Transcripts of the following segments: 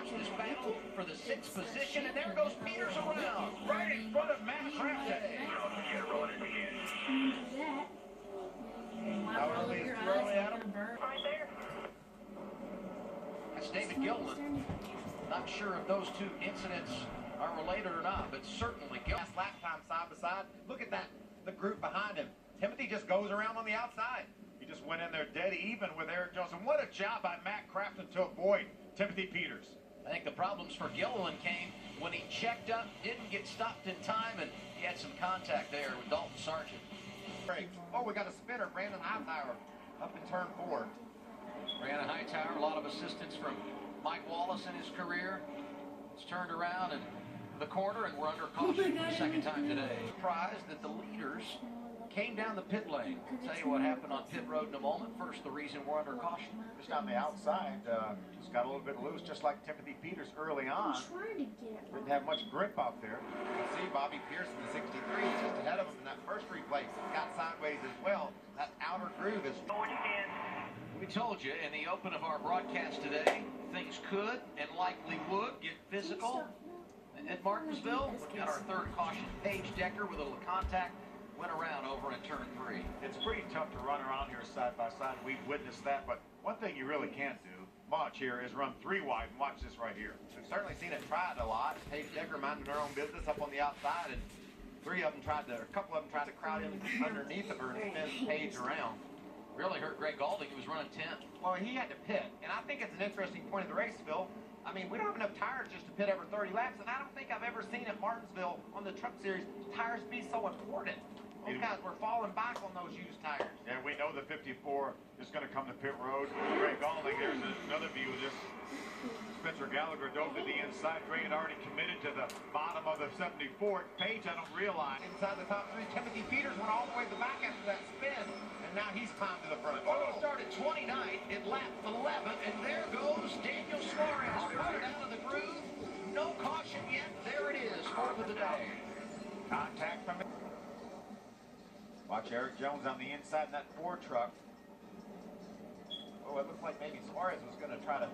watch this battle for the 6th position, and there goes Peters around, right in front of Matt Crafton. Right there. That's David Gilman. Not sure if those two incidents are related or not, but certainly Gilman. Last lap time side by side. Look at that, the group behind him. Timothy just goes around on the outside. He just went in there dead even with Eric Jones. And what a job by Matt Crafton to avoid Timothy Peters. I think the problems for Gilliland came when he checked up, didn't get stopped in time, and he had some contact there with Dalton Sargent. Oh, we got a spinner, Brandon Hightower, up in turn 4. Brandon Hightower, a lot of assistance from Mike Wallace in his career. It's turned around and the corner, and we're under caution for the second time today. Surprised that the leaders came down the pit lane. I'll tell you what happened on pit road in a moment. First, the reason we're under caution. Just on the outside, just got a little bit loose, just like Timothy Peters early on. Didn't have much grip out there. You can see Bobby Pearson, the 63, just ahead of him in that first replace. Got sideways as well. That outer groove is going in. We told you in the open of our broadcast today, things could and likely would get physical. At Martinsville, we got our 3rd caution. Paige Decker with a little contact went around over in turn 3. It's pretty tough to run around here side by side. We've witnessed that, but one thing you really can't do much here is run 3 wide and watch this right here. We've certainly seen it tried a lot. Paige Decker minding her own business up on the outside, and a couple of them tried to crowd in underneath of her and spin Paige around. Really hurt Greg Galding, who was running 10th. Well, he had to pit, and I think it's an interesting point of the race, Phil. I mean, we don't have enough tires just to pit every 30 laps, and I don't think I've ever seen at Martinsville on the Truck Series tires be so important. Those guys were falling back on those used tires. Yeah, we know the 54 is going to come to pit road. Greg Galding, there's another view of this. Spencer Gallagher dove to the inside. Gray had already committed to the bottom of the 74. Paige, I don't realize. Inside the top 3, Timothy Peters went all the way to the back after that spin, and now he's climbed to the front. Oh, started 29th in lap 11, and there goes Daniel Suarez. Put it out of the groove. No caution yet. There it is, 4th of the day. Contact from it. Watch Eric Jones on the inside in that 4 truck. Oh, it looked like maybe Suarez was going to try to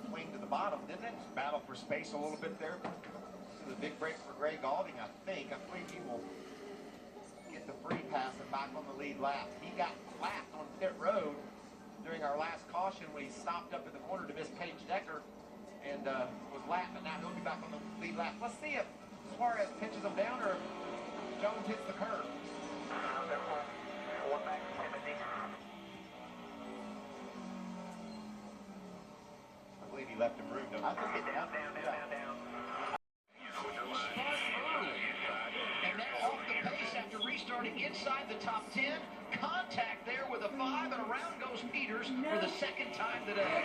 swing to the bottom, didn't it? Battle for space a little bit there. This is a big break for Greg Galding, I think. I believe he will get the free pass and back on the lead lap. He got flapped on pit road during our last caution when he stopped up in the corner to miss Paige Decker and was lapped, but now he'll be back on the lead lap. Let's see if Suarez pitches him down or if Jones hits the curb. I believe he left him room. I think it's down. And they're off the pace after restarting inside the top 10. Contact there with a 5, and around goes Peters for the 2nd time today.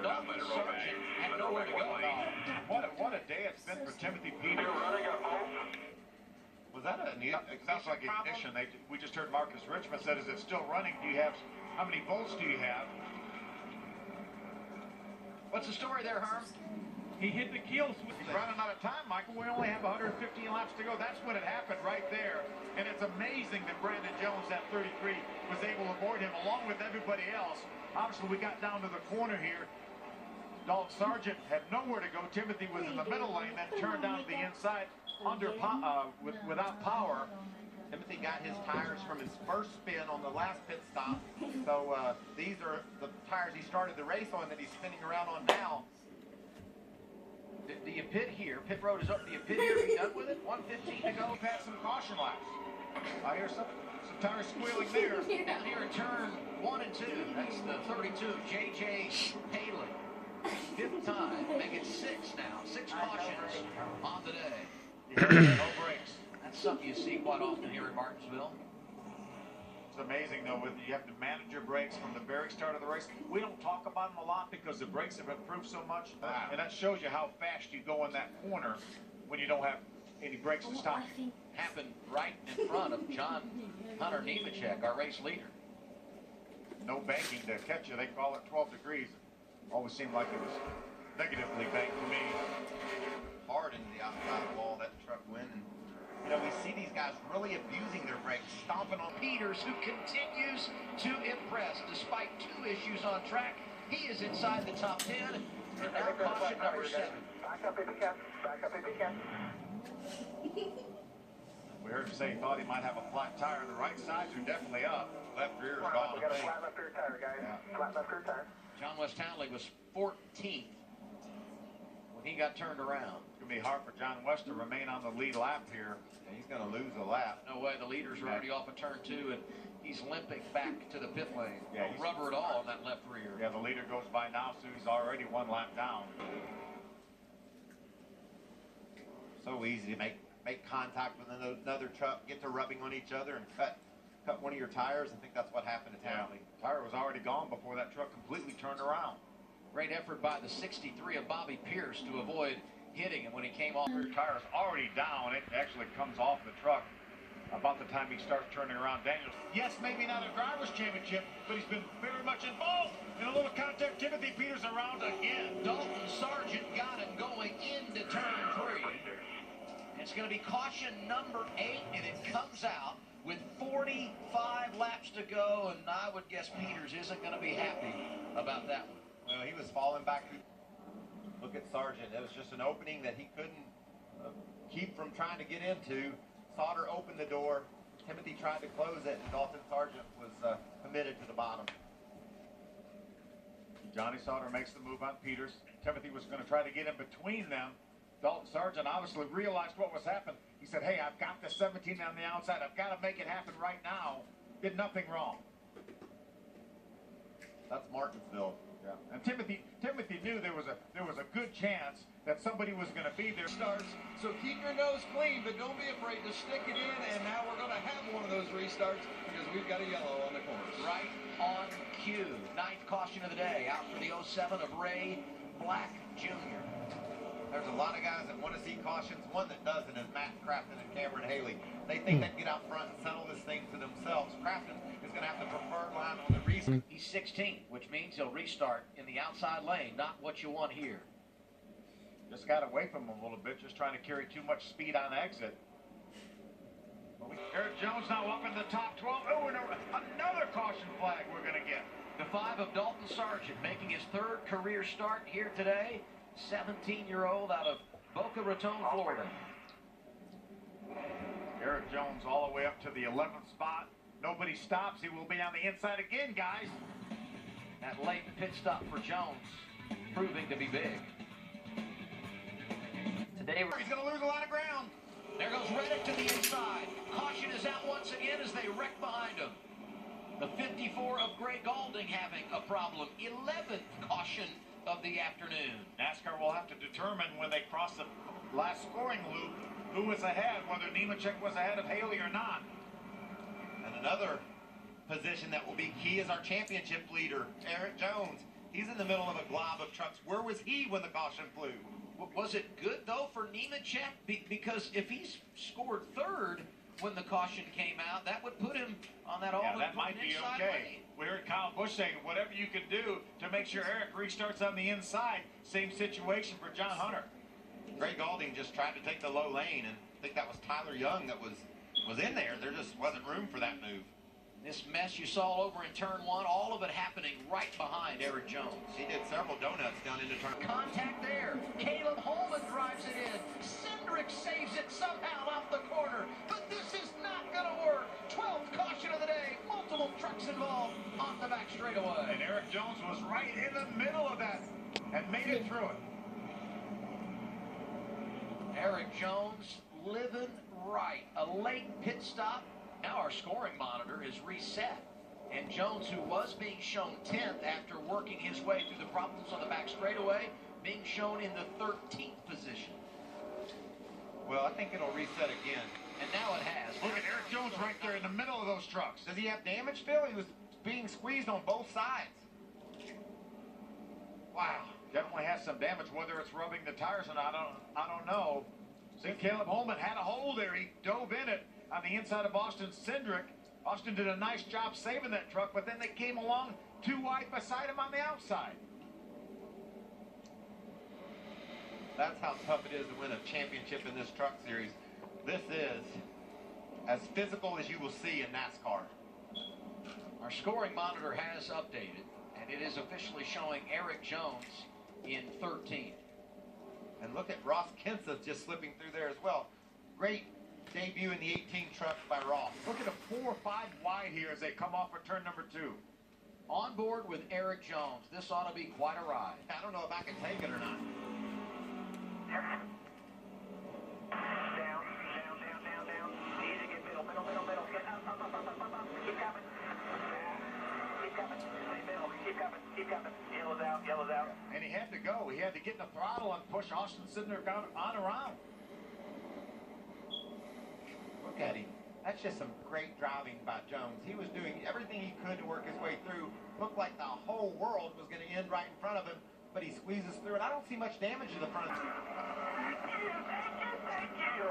Dalton Sargent had nowhere to go. What a day it's been for Timothy Peters. Was that a it sounds like ignition? We just heard Marcus Richmond said, "Is it still running? Do you have how many volts do you have?" What's the story there, Herm? He hit the kill switch. He's running out of time, Michael. We only have 115 laps to go. That's when it happened right there. And it's amazing that Brandon Jones, that 33, was able to avoid him along with everybody else. Obviously, we got down to the corner here. Dalton Sargent had nowhere to go. Timothy was in the middle lane, then turned down to the inside without power. Timothy got his tires from his first spin on the last pit stop. So these are the tires he started the race on that he's spinning around on now. Do you pit here? Pit road is up. Do you pit here? Are you done with it? 1:15 to go. We've had some caution laps. I hear some tires squealing there. Down here in turn 1 and 2. That's the 32, J.J. Haley. 5th time. Make it 6 now. 6 cautions on the day. No brakes. That's something you see quite often here in Martinsville. It's amazing, though, you have to manage your brakes from the very start of the race. We don't talk about them a lot because the brakes have improved so much. And that shows you how fast you go in that corner when you don't have any brakes to stop. Happened right in front of John Hunter Nemechek, our race leader. No banking to catch you. They call it 12 degrees. Always seemed like it was negatively banked to me. Hard into the outside wall that truck went. And, you know, we see these guys really abusing their brakes, stomping on Peters, who continues to impress despite 2 issues on track. He is inside the top 10. And now caution number 7. Back up if you can. Back up if you can. We heard him say he thought he might have a flat tire on the right side. They're definitely up. Left rear is gone. We got a flat left rear tire, guys. Yeah. Flat left rear tire. John West Townley was 14th when he got turned around. It's going to be hard for John West to remain on the lead lap here. Yeah, he's going to lose a lap. No way. The leaders are already off of turn 2, and he's limping back to the pit lane. Yeah, no rubber at all on that left rear. Yeah, the leader goes by now, so he's already 1 lap down. So easy to make contact with another truck, get to rubbing on each other, and cut one of your tires. I think that's what happened to Townley. Tire was already gone before that truck completely turned around. Great effort by the 63 of Bobby Pierce to avoid hitting him when he came off. Rear tire's already down. It actually comes off the truck about the time he starts turning around. Daniels, yes, maybe not a driver's championship, but he's been very much involved in a little contact. Timothy Peters around again. Dalton Sargent got him going into turn 3. It's going to be caution number 8, and it comes out with 45 laps to go, and I would guess Peters isn't going to be happy about that one. Well, he was falling back. Look at Sargent. It was just an opening that he couldn't keep from trying to get into. Sauter opened the door. Timothy tried to close it, and Dalton Sargent was committed to the bottom. Johnny Sauter makes the move on Peters. Timothy was going to try to get in between them. Dalton Sargent obviously realized what was happening. He said, hey, I've got the 17 on the outside. I've got to make it happen right now. Did nothing wrong. That's Martinsville. Yeah. And Timothy knew there was a good chance that somebody was going to be there. Starts, so keep your nose clean, but don't be afraid to stick it in, and now we're going to have one of those restarts because we've got a yellow on the corners. Right on cue. 9th caution of the day, out for the 07 of Ray Black Jr. There's a lot of guys that want to see cautions. One that doesn't is Matt Crafton and Cameron Haley. They think they can get out front and settle this thing to themselves. Crafton is going to have the preferred line on the restart. He's 16th, which means he'll restart in the outside lane. Not what you want here. Just got away from him a little bit, just trying to carry too much speed on exit. Eric Jones now up in the top 12. Oh, and another caution flag we're going to get. The 5 of Dalton Sargent making his 3rd career start here today. 17-year-old out of Boca Raton, Florida. Eric Jones all the way up to the 11th spot. Nobody stops. He will be on the inside again, guys. That late pit stop for Jones proving to be big. Today He's going to lose a lot of ground. There goes Reddick to the inside. Caution is out once again as they wreck behind him. The 54 of Gray Galding having a problem. 11th caution of the afternoon. NASCAR will have to determine when they cross the last scoring loop who was ahead, whether Nemechek was ahead of Haley or not. And another position that will be key is our championship leader, Eric Jones. He's in the middle of a glob of trucks. Where was he when the caution flew? Was it good, though, for Nemechek? Because if he's scored 3rd when the caution came out, that would put him on that all-important that might be inside okay. lane. We heard Kyle Busch saying whatever you can do to make sure Eric restarts on the inside. Same situation for John Hunter. Gray Galding just tried to take the low lane, and I think that was Tyler Young that was in there. There just wasn't room for that move. This mess you saw over in turn 1, all of it happening right behind Eric Jones. He did several donuts down into turn. Contact there. Caleb Holman drives it in. Cindric saves it somehow off the corner. But this is not going to work. 12th caution of the day. Multiple trucks involved on the back straightaway. And Eric Jones was right in the middle of that and made it through it. Eric Jones living right. A late pit stop. Now our scoring monitor is reset. And Jones, who was being shown 10th after working his way through the problems on the back straightaway, being shown in the 13th position. Well, I think it'll reset again. And now it has. Look at Eric Jones right there in the middle of those trucks. Does he have damage, Phil? He was being squeezed on both sides. Wow. Definitely has some damage, whether it's rubbing the tires or not, I don't know. See, Caleb Holman had a hole there. He dove in it on the inside of Austin Cindric. Austin did a nice job saving that truck, but then they came along too wide beside him on the outside. That's how tough it is to win a championship in this truck series. This is as physical as you will see in NASCAR. Our scoring monitor has updated, And it is officially showing Eric Jones in 13. And look at Ross Kinsa just slipping through there as well. Great debut in the 18 truck by Ross. Look at a 4 or 5 wide here as they come off of turn number 2. On board with Eric Jones. This ought to be quite a ride. I don't know if I can take it or not. Down. Easy, get middle. Get up. Keep coming. Stay middle. Keep coming. Yellow's out. And he had to go. He had to get in the throttle and push Austin Sidner on around. Look at him. That's just some great driving by Jones. He was doing everything he could to work his way through. Looked like the whole world was going to end right in front of him, but he squeezes through it. I don't see much damage to the front. Thank you.